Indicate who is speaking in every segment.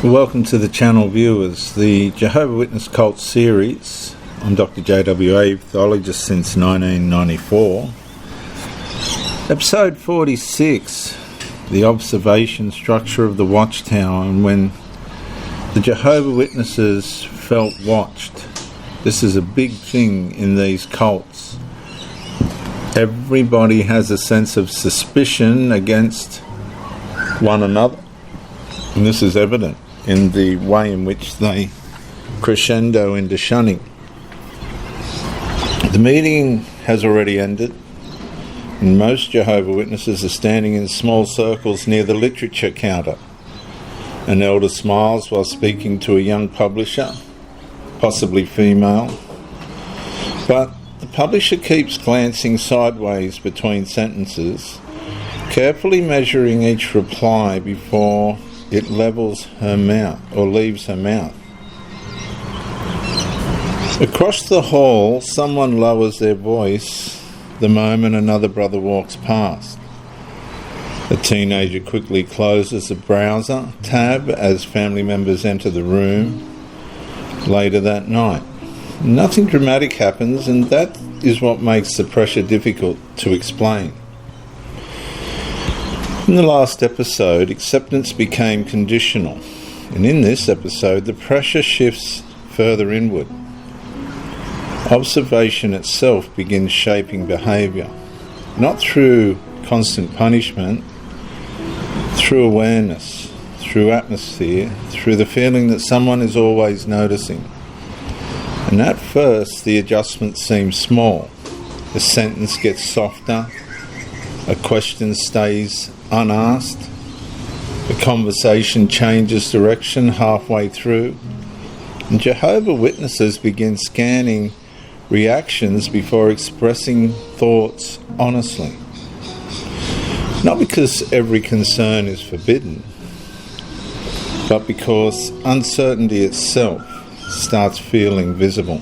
Speaker 1: Welcome to the channel, viewers. The Jehovah Witness Cult series. I'm Dr. JW Ayoub, theologist since 1994. Episode 46, the observation structure of the Watchtower, and when the Jehovah Witnesses felt watched. This is a big thing in these cults. Everybody has a sense of suspicion against one another, and this is evident in the way in which they crescendo into shunning. The meeting has already ended, and most Jehovah Witnesses are standing in small circles near the literature counter. An elder smiles while speaking to a young publisher, possibly female, but the publisher keeps glancing sideways between sentences, carefully measuring each reply before it levels her mouth or leaves her mouth. Across the hall, someone lowers their voice the moment another brother walks past. A teenager quickly closes a browser tab as family members enter the room later that night. Nothing dramatic happens, and that is what makes the pressure difficult to explain. In the last episode, acceptance became conditional, and in this episode, the pressure shifts further inward. Observation itself begins shaping behaviour, not through constant punishment, through awareness, through atmosphere, through the feeling that someone is always noticing. And at first, the adjustment seems small. The sentence gets softer, a question stays unasked, the conversation changes direction halfway through, and Jehovah Witnesses begin scanning reactions before expressing thoughts honestly. Not because every concern is forbidden, but because uncertainty itself starts feeling visible.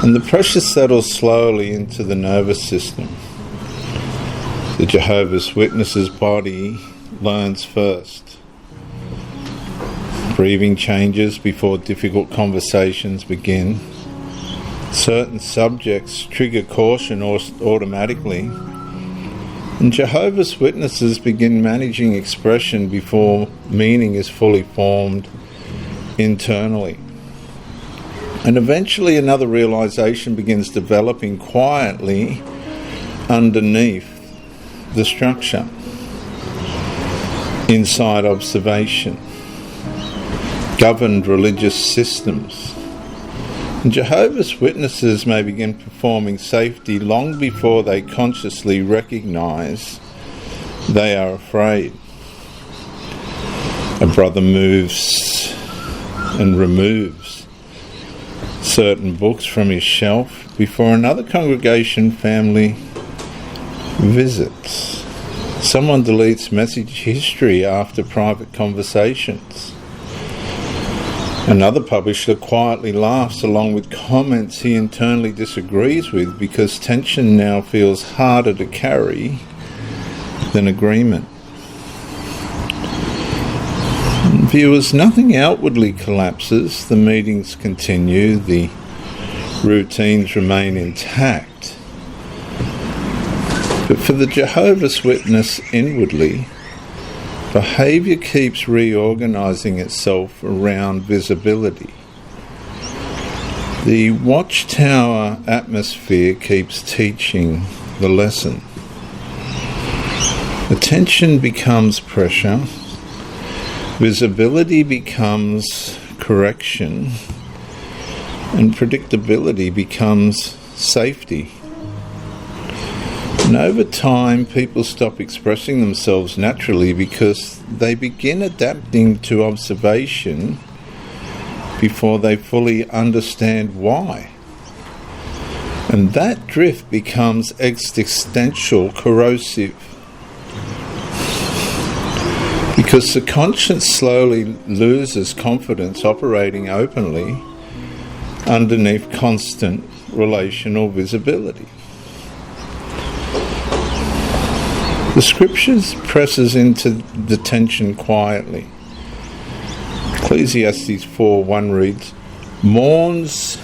Speaker 1: And the pressure settles slowly into the nervous system. The Jehovah's Witness's body learns first. Breathing changes before difficult conversations begin. Certain subjects trigger caution automatically. And Jehovah's Witnesses begin managing expression before meaning is fully formed internally. And eventually another realization begins developing quietly underneath the structure, inside observation, governed religious systems. And Jehovah's Witnesses may begin performing safety long before they consciously recognize they are afraid. A brother moves and removes certain books from his shelf before another congregation family visits. Someone deletes message history after private conversations. Another publisher quietly laughs along with comments he internally disagrees with because tension now feels harder to carry than agreement. Viewers, nothing outwardly collapses. The meetings continue, the routines remain intact. But for the Jehovah's Witness inwardly, behaviour keeps reorganising itself around visibility. The Watchtower atmosphere keeps teaching the lesson. Attention becomes pressure, visibility becomes correction, and predictability becomes safety. And over time, people stop expressing themselves naturally because they begin adapting to observation before they fully understand why. And that drift becomes existential, corrosive, because the conscience slowly loses confidence operating openly underneath constant relational visibility. The scriptures presses into the tension quietly. Ecclesiastes 4:1 reads, mourns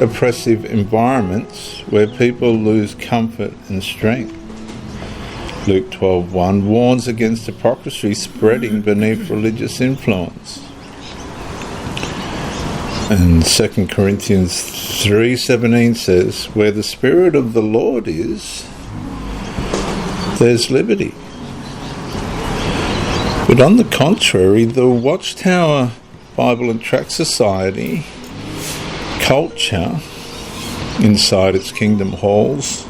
Speaker 1: oppressive environments where people lose comfort and strength. Luke 12:1 warns against hypocrisy spreading beneath religious influence. And 2 Corinthians 3:17 says, where the Spirit of the Lord is, there's liberty. But on the contrary, the Watchtower Bible and Tract Society culture inside its kingdom halls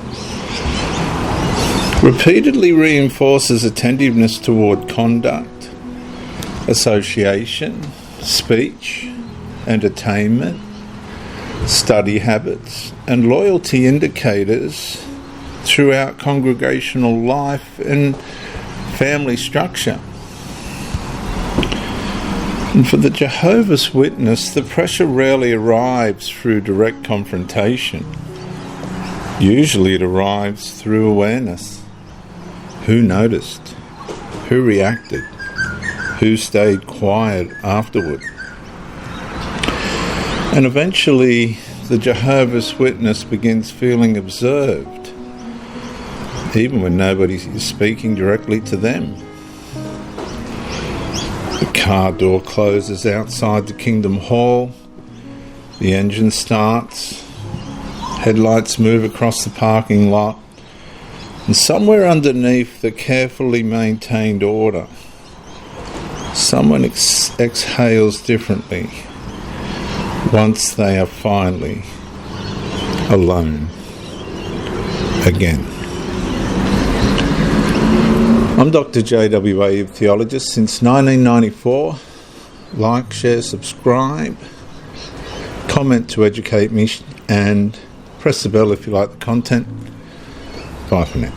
Speaker 1: repeatedly reinforces attentiveness toward conduct, association, speech, entertainment, study habits, and loyalty indicators throughout congregational life and family structure. And for the Jehovah's Witness, the pressure rarely arrives through direct confrontation. Usually it arrives through awareness. Who noticed? Who reacted? Who stayed quiet afterward? And eventually the Jehovah's Witness begins feeling observed, even when nobody is speaking directly to them. The car door closes outside the Kingdom Hall, the engine starts, headlights move across the parking lot, and somewhere underneath the carefully maintained order, someone exhales differently once they are finally alone again. I'm Dr. JW Ayoub, theologist since 1994. Like, share, subscribe, comment to educate me, and press the bell if you like the content. Bye for now.